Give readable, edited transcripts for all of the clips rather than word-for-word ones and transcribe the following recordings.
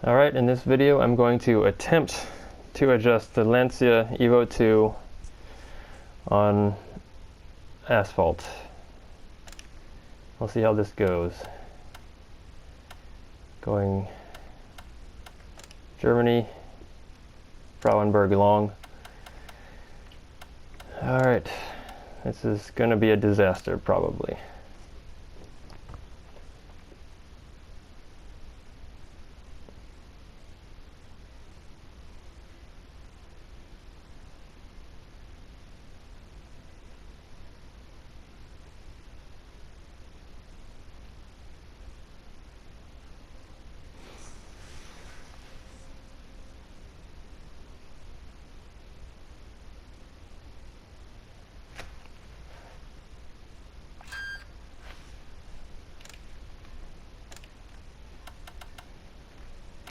Alright, in this video I'm going to attempt to adjust the Lancia Evo 2 on asphalt. We'll see how this goes. Going Germany, Frauenberg long. Alright, this is going to be a disaster probably.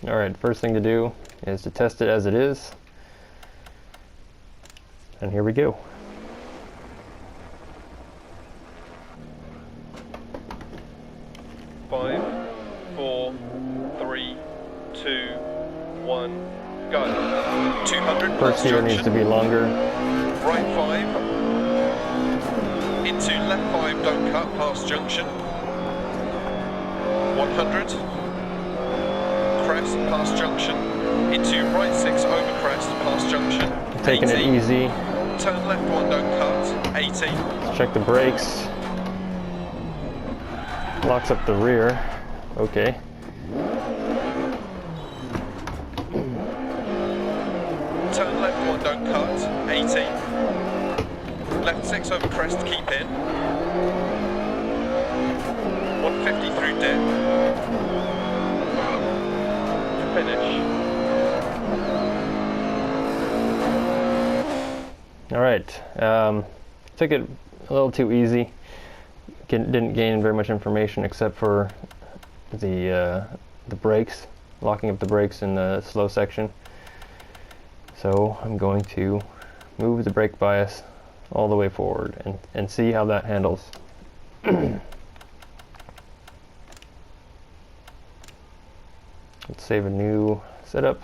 Alright, first thing to do is to test it as it is. And here we go. Five, four, three, two, one, go. 200 First gear needs to be longer. Right 5. Into left 5, don't cut, past junction. 100. Crest, past junction. Into right 6, over crest, past junction. Taking 80. it easy. Turn left 1, don't cut. 80. Let's check the brakes. Locks up the rear. Okay. Turn left 1, don't cut. 80. Left 6 over crest, keep in. 150 through dip. Finish. Alright. Took it a little too easy. Didn't gain very much information except for the brakes, locking up the brakes in the slow section. So I'm going to move the brake bias all the way forward and see how that handles. Let's save a new setup.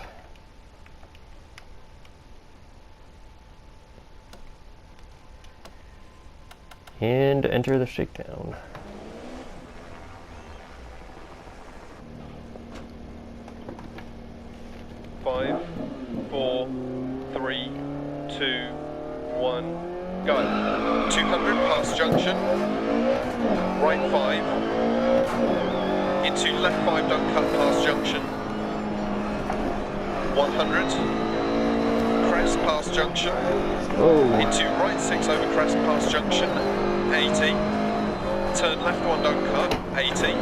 And enter the shakedown. Five, four, three, two, one, go. 200 past junction. Right 5. Into left 5, don't cut, past junction. 100. Crest, past junction. Oh. Into right 6, over crest, past junction. 80. Turn left 1, don't cut. 80.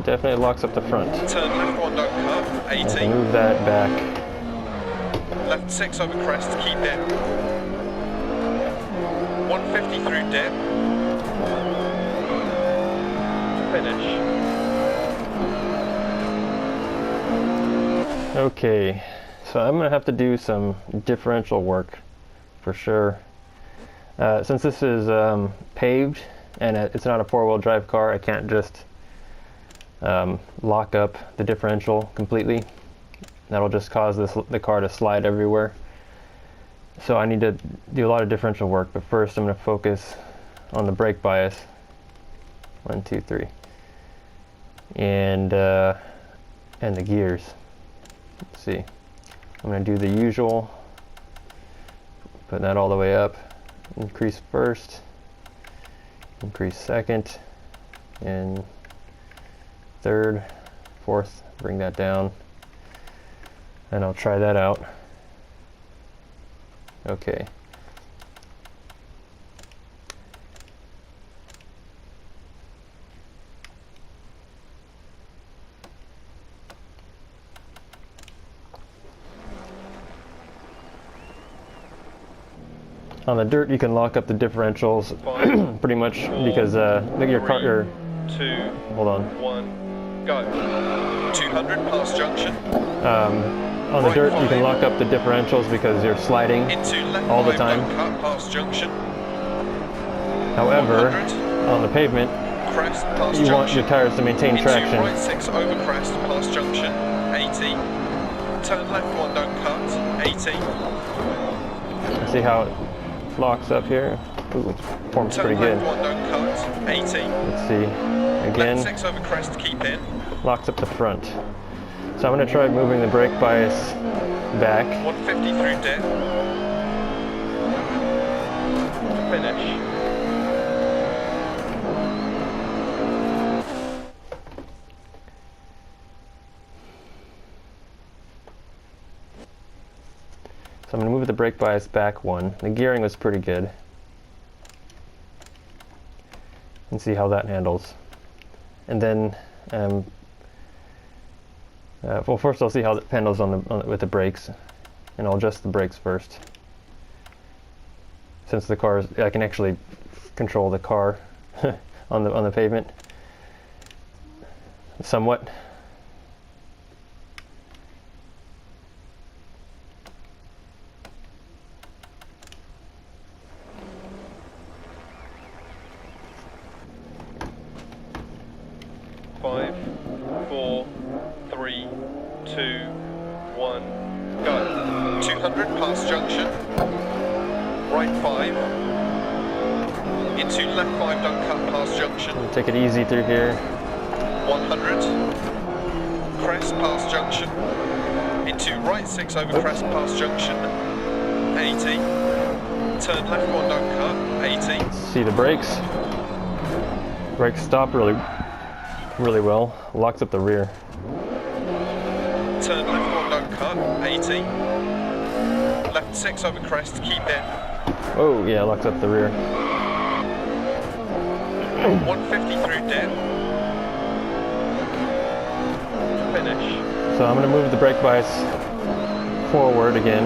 Definitely locks up the front. Turn left 1, don't cut. 80. Move that back. Left 6 over crest, keep in. 150 through dip. Finish. Okay, so I'm gonna have to do some differential work for sure. Since this is paved and it's not a four-wheel drive car, I can't just lock up the differential completely. That'll just cause the car to slide everywhere. So I need to do a lot of differential work, but first I'm going to focus on the brake bias. 1, 2, 3. And the gears. Let's see. I'm going to do the usual. Put that all the way up. Increase first. Increase second. And third, fourth, bring that down. And I'll try that out. Okay. On the dirt, you can lock up the differentials pretty much because your car. Two. Hold on. 1, go. 200 past junction. On the dirt, you can lock up the differentials because you're sliding all the time. Past junction. However, 100. on the pavement, crest past you want junction. your tires to maintain Into traction. right 6 over crest past junction, 80. Turn left 1, don't cut, 80. See how it locks up here? Ooh, it forms Turn pretty left good. 1, don't cut, 80. Let's see. Again, Left 6 over crest, keep in. locks up the front. So I'm going to try moving the brake bias back. 150 through dip. Finish. So I'm going to move the brake bias back 1. The gearing was pretty good. And see how that handles. And then, well, first I'll see how it handles with the brakes, and I'll adjust the brakes first. Since the car I can actually control the car on the pavement somewhat. Five, 4, 3, 2, 1, go. 200 past junction. Right 5. Into left 5, don't cut past junction. Take it easy through here. 100. Crest past junction. Into right 6 over crest past junction. 80. Turn left 1, don't cut. 80. See the brakes. Brakes stop really well. Locks up the rear. Turn left 1, don't cut. 80. Left 6 over crest, keep in. Oh yeah, locks up the rear. 150 through dip. Finish. So I'm going to move the brake bias forward again.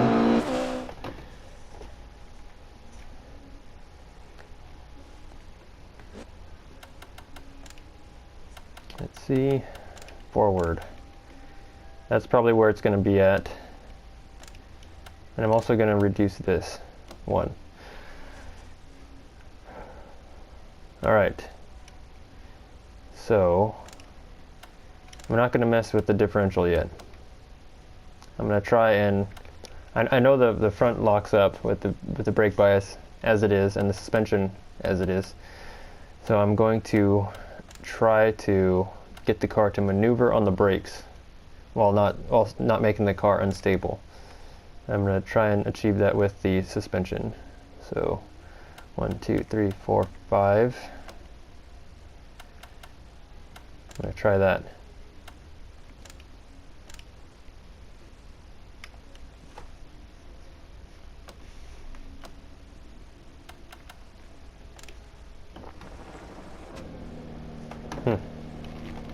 Let's see, forward. That's probably where it's going to be at. And I'm also going to reduce this 1. Alright. So, I'm not going to mess with the differential yet. I'm going to try and... I know the front locks up with the brake bias as it is and the suspension as it is. So I'm going to try to get the car to maneuver on the brakes while not making the car unstable. I'm going to try and achieve that with the suspension. So 1, 2, 3, 4, 5. I'm going to try that.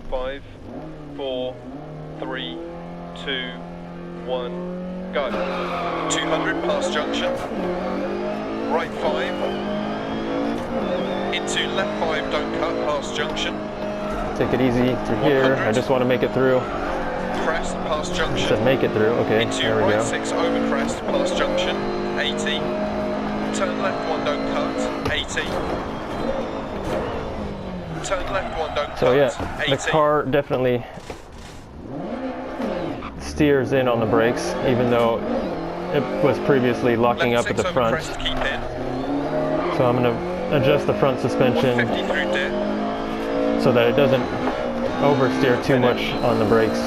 Five, 4, 3, 2, 1, go. 200 past junction. Right 5. Into left 5, don't cut past junction. Take it easy through here. I just want to make it through. Crest past junction. Said make it through. Okay, Into there we right go. 6 over crest past junction. 80. Turn left 1, don't cut. 80. Turn left 1, don't So cut. yeah, 80. the car definitely steers in on the brakes, even though it was previously locking left up at 6 the over front. crest, keep in. So I'm going to adjust the front suspension 150 through dip. so that it doesn't oversteer too much on the brakes.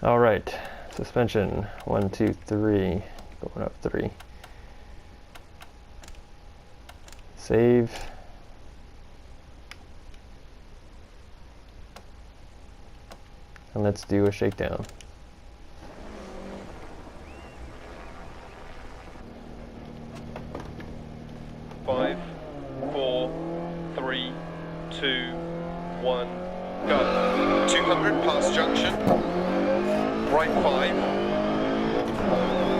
All right, suspension, 1, 2, 3, going up 3. Save. And let's do a shakedown. Five, 4, 3, 2, 1, go. 200 past junction. Right 5.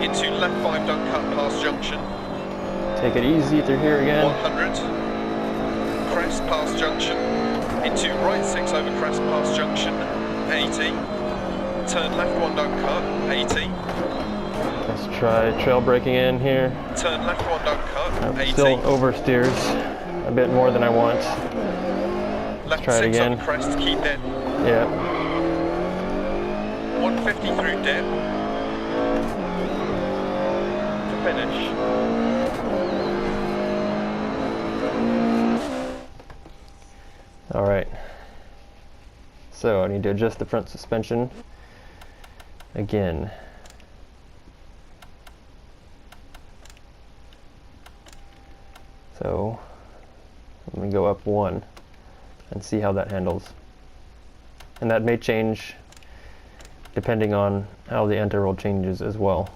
Into left 5, don't cut past junction. Take it easy through here again. 100. Crest past junction. Into right 6 over crest past junction, 80. Turn left one, don't cut, 80. Let's try trail braking in here. Turn left one, don't cut, 80. Still oversteers a bit more than I want. Left try it 6 again. over crest, keep dead. Yeah. 150 through dip. To finish. Alright. So I need to adjust the front suspension again. So I'm going to go up 1 and see how that handles. And that may change depending on how the anti-roll changes as well.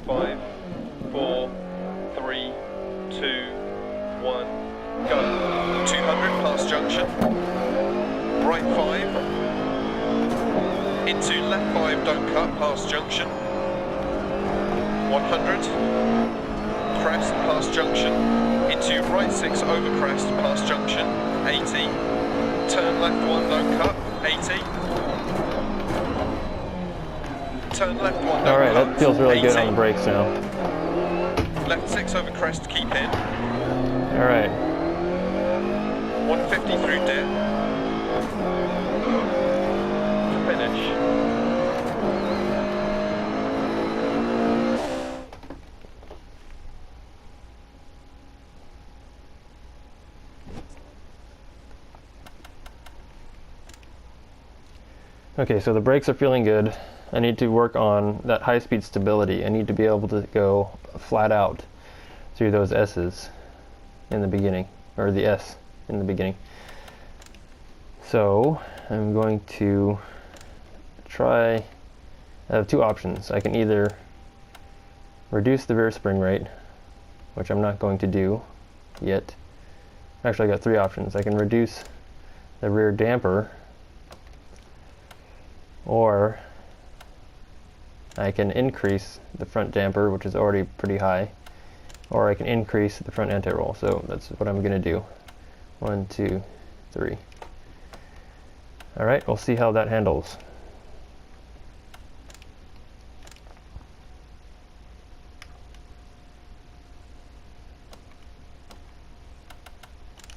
Five, 4, 3, 2, 1, go. 200 past junction. Right 5. Into left 5, don't cut past junction. 100. Crest past junction. Into right 6 over crest past junction. 80. Turn left 1, don't cut. 80. Turn left 1, don't cut. Alright, that feels really 80. good on the brakes now. Left 6 over crest, keep in. Alright. 150 through dip. To finish. Okay, so the brakes are feeling good. I need to work on that high-speed stability. I need to be able to go flat out through those S's in the beginning, or the S in the beginning. So I'm going to try, I have 2 options. I can either reduce the rear spring rate, which I'm not going to do yet. Actually, I got 3 options. I can reduce the rear damper, or I can increase the front damper, which is already pretty high, or I can increase the front anti-roll. So that's what I'm going to do. 1, 2, 3. Alright, we'll see how that handles.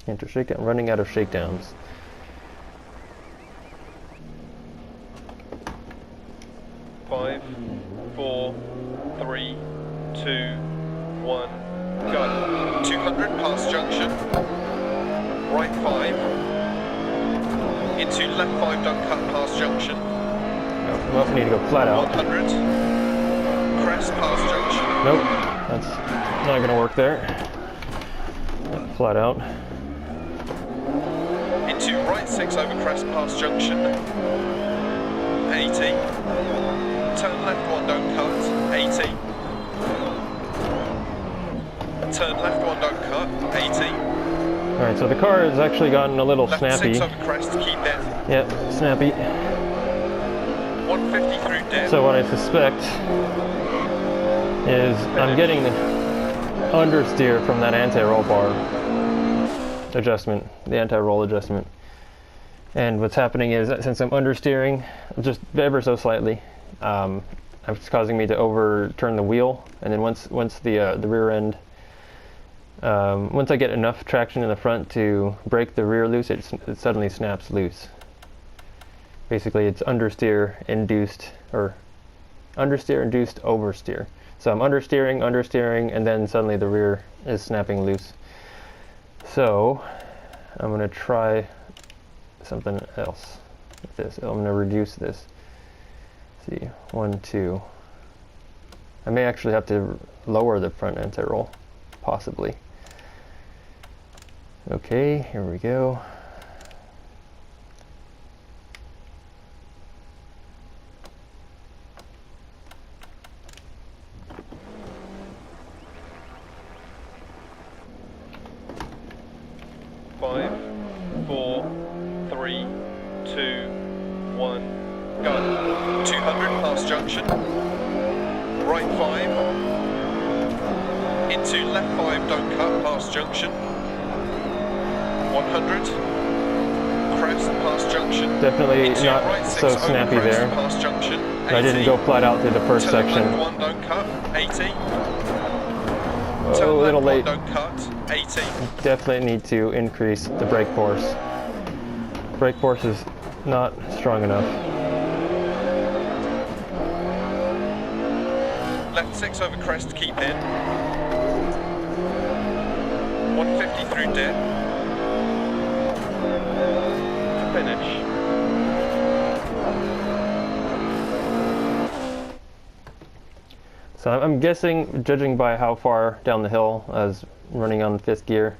Enter shakedown. I'm running out of shakedowns. Five, 4, 3, 2, 1, go. 200 past junction. Right 5. Into left 5, don't cut past junction. Well, I need to go flat out. 100. Crest past junction. Nope, that's not going to work there. Flat out. Into right 6 over crest past junction. 80. Turn left 1, don't cut. 80. Turn left 1, don't cut. 80. Alright, so the car has actually gotten a little Left snappy. 6 over crest, keep dead. Yep, snappy. 150 through dip. So what I suspect is I'm getting understeer from that anti-roll bar adjustment, the anti-roll adjustment. And what's happening is that since I'm understeering just ever so slightly, it's causing me to overturn the wheel, and then once the rear end, once I get enough traction in the front to break the rear loose, it suddenly snaps loose. Basically, it's understeer induced oversteer. So I'm understeering, and then suddenly the rear is snapping loose. So I'm going to try something else with this. I'm going to reduce this. Let's see, 1, 2. I may actually have to lower the front anti-roll, possibly. Okay, here we go. Five, 4, 4, 3, 2, 1, go. 200 past junction. Right 5. Into left 5, don't cut, past junction. 100. Crest, past junction. Definitely Into not right 6, so over snappy crest, there. past junction. 80. I didn't go flat out through the first Turn section. left 1, don't cut, 80. Oh, Turn a left little 1, late. don't cut, 80. Definitely need to increase the brake force. Brake force is not strong enough. Left 6 over crest, keep in. 150 through dip. Finish. So I'm guessing, judging by how far down the hill I was running on 5th gear,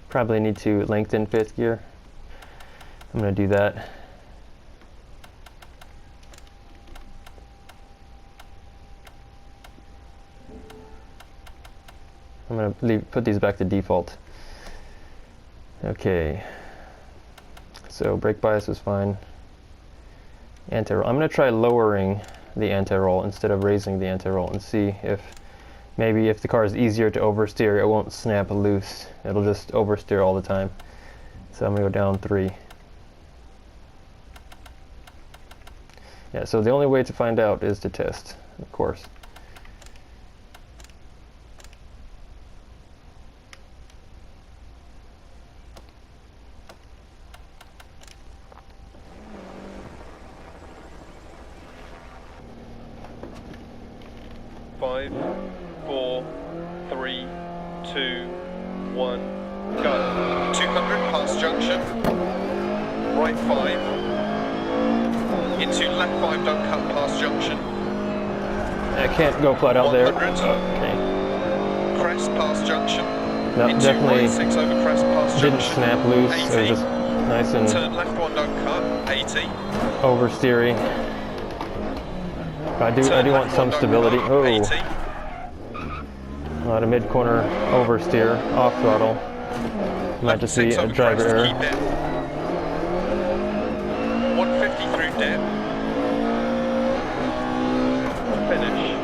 probably need to lengthen 5th gear. I'm going to do that. I'm going to put these back to default. Okay. So brake bias was fine. Anti-roll. I'm going to try lowering the anti-roll instead of raising the anti-roll and see if maybe if the car is easier to oversteer, it won't snap loose. It'll just oversteer all the time. So I'm going to go down 3. Yeah, so the only way to find out is to test, of course. Five, 4, 3, 2, 1, go. 200 past junction. Right 5. Into left 5, don't cut, past junction. I can't go flat out there. 100. Okay. Crest past junction. No, Into definitely right 6 over crest past didn't junction. snap loose. 80. It was just nice and Turn left 1, don't cut, 80. oversteery. I do want some stability. Oh, 80. a lot of mid-corner oversteer, off throttle. Might just be a driver error. 150 through dip. Finish.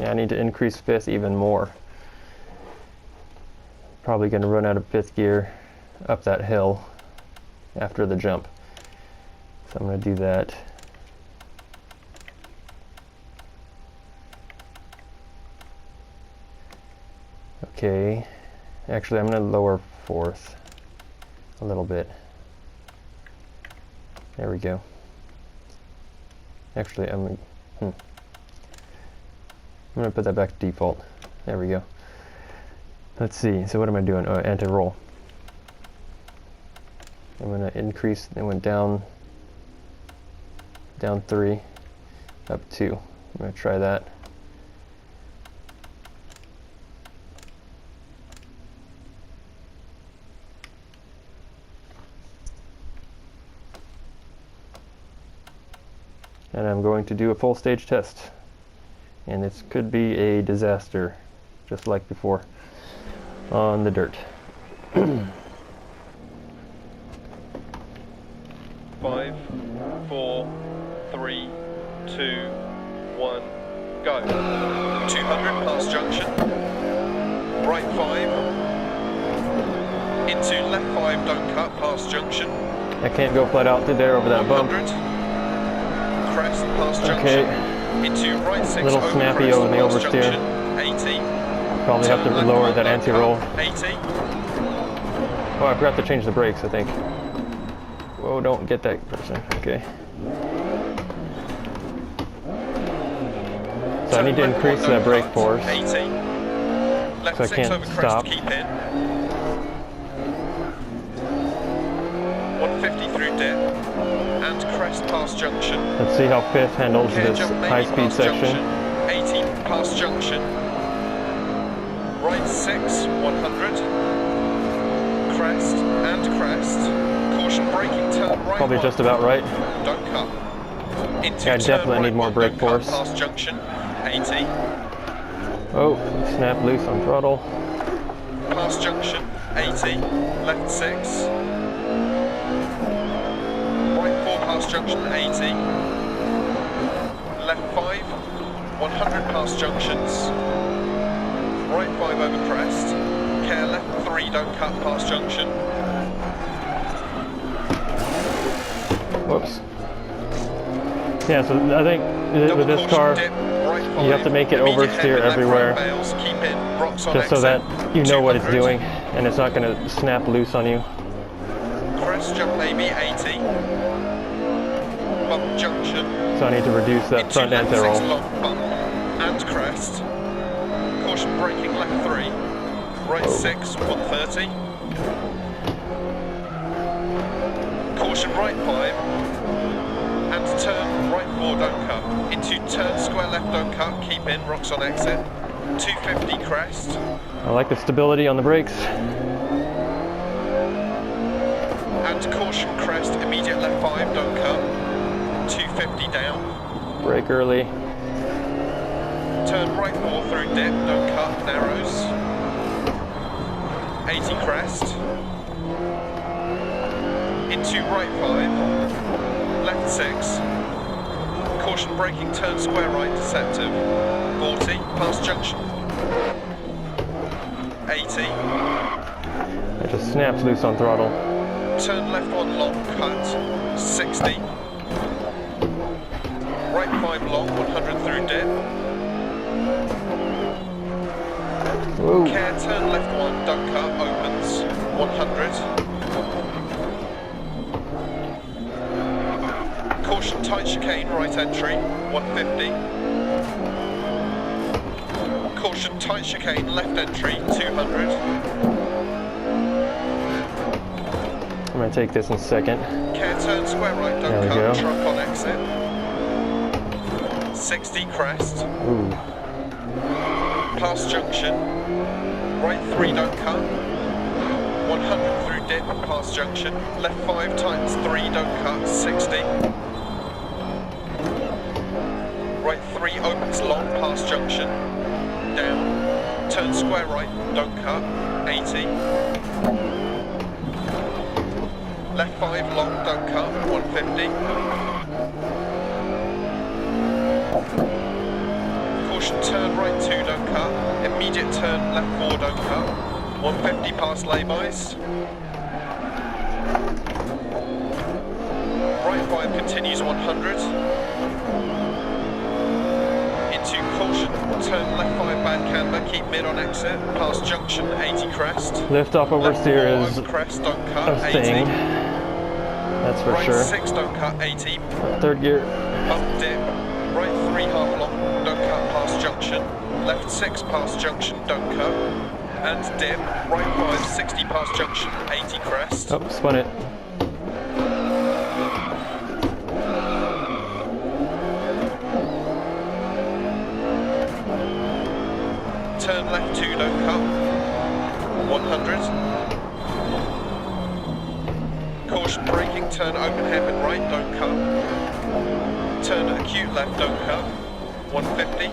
Yeah, I need to increase 5th even more. Probably going to run out of 5th gear up that hill after the jump. So I'm going to do that. Okay, actually I'm going to lower 4th a little bit. There we go. Actually I'm going to put that back to default. There we go. Let's see, so what am I doing? Oh, anti-roll. I'm going to increase, it went down 3, up 2. I'm going to try that. And I'm going to do a full stage test. And this could be a disaster, just like before, on the dirt. 5, 4, 3, 2, 1, go. 200 past junction. Right 5. Into left 5, don't cut, past junction. I can't go flat out through there over that bump. 100. Crest past junction. Okay. Into right 6 A little over snappy crest, over the past oversteer. junction. 80. Probably have to Turn left lower 1, that don't anti-roll. cut, 80. Oh, I forgot to change the brakes, I think. Whoa, don't get that person. Okay. So I need to increase that brake force. 80. Left So I 6 can't over crest, stop. keep in. 150 through dip. And crest past junction. Let's see how 5th handles Care this jump maybe high-speed past section. junction. 80 past junction. Right 6, 100. Crest and crest. Caution braking, turn right. Probably 1. just about right. Don't cut. Into Yeah, I turn definitely right need more 1, brake don't cut, force. past junction. 80. Oh, snap loose on throttle. past junction, 80, left 6. Right 4 past junction, 80. Left 5, 100 past junctions. Right 5 over crest. Care left 3, don't cut past junction. Whoops. Yeah, so I think with this car, you have to make it oversteer everywhere, just so that you know what it's doing, and it's not going to snap loose on you. Crest jump maybe 80. Bump junction. So I need to reduce that front end to roll. Long bump and crest. Caution braking left 3. Right 6, 130. Caution right 5. And turn right 4, don't cut. Into turn square left, don't cut. Keep in, rocks on exit. 250 crest. I like the stability on the brakes. And caution crest, immediate left 5, don't cut. 250 down. Brake early. Turn right 4 through dip, don't cut, narrows. 80 crest. Into right 5. Left 6. Caution braking, turn square right, deceptive. 40, past junction. 80. It just snaps loose on throttle. Turn left 1 long, cut. 60. Right 5 long, 100 through dip. Whoa. Care, turn left 1, don't cut, opens. 100. Caution tight chicane, right entry, 150. Caution tight chicane, left entry, 200. I'm going to take this in second. Care turn square right, There don't we cut, go. truck on exit. 60 crest. Ooh. Past junction. Right 3, don't cut. 100 through dip, past junction. Left 5 times 3, don't cut, 60. Right 3 opens long, past junction. Down. Turn square right, don't cut, 80. Left 5 long, don't cut, 150. Caution turn right 2, don't cut. Immediate turn left 4, don't cut. 150 past laybys. Right 5 continues 100. Into caution, turn left 5 bad camber, keep mid on exit. Past junction, 80 crest. Lift off oversteer is over crest, don't cut, a 80. thing. That's for right sure. 6, don't cut, 80. Third gear. Bump dip. Right 3 half long, don't cut past junction. Left 6 past junction, don't cut. And dip. Right 5, 60 past junction, 80 crest. Oh, spun it. Turn left 2, don't cut. 100. Caution braking, turn open hairpin right, don't cut. Turn acute left, don't cut. 150.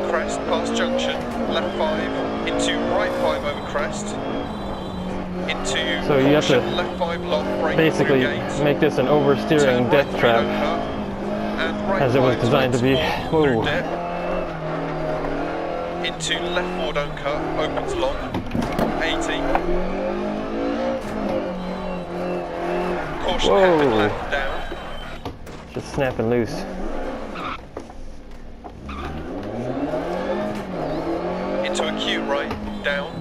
Crest past junction, left 5, into right 5 over crest. Into So you have to left 5 long, brake basically through gate. make this an oversteering death trap, as it was designed to be. Whoa. Into left 4, don't cut, opens long, 80. Caution hairpin Whoa. left down. Just snapping loose. Into acute right, down.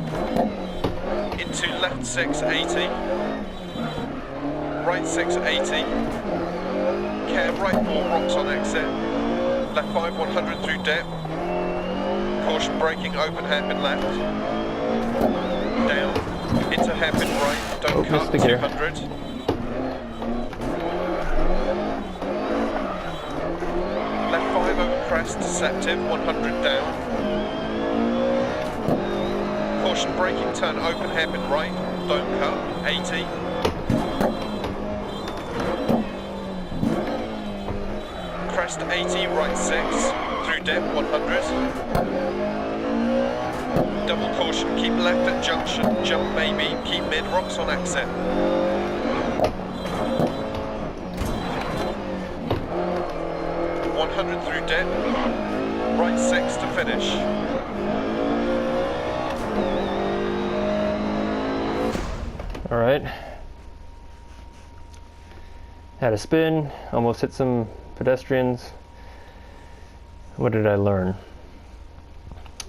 Into left 6, 80. Right 6, 80. Care right 4, rocks on exit. Left 5, 100 through dip. Caution braking, open hairpin left. Down. Into hairpin right, don't cut, missed the gear. 200. Left 5 over crest, deceptive, 100 down. Caution braking, turn open hairpin right, don't cut, 80. crest 80, right 6, through dip 100. Double caution, keep left at junction, jump maybe, keep mid, rocks on exit. 100 through dip, right 6 to finish. Alright. Had a spin, almost hit some pedestrians. What did I learn?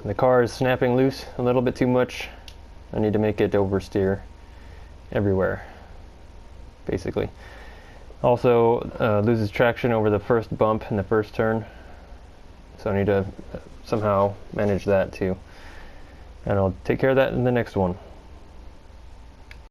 The car is snapping loose a little bit too much. I need to make it oversteer everywhere, basically. Also loses traction over the first bump in the first turn, so I need to somehow manage that too. And I'll take care of that in the next one.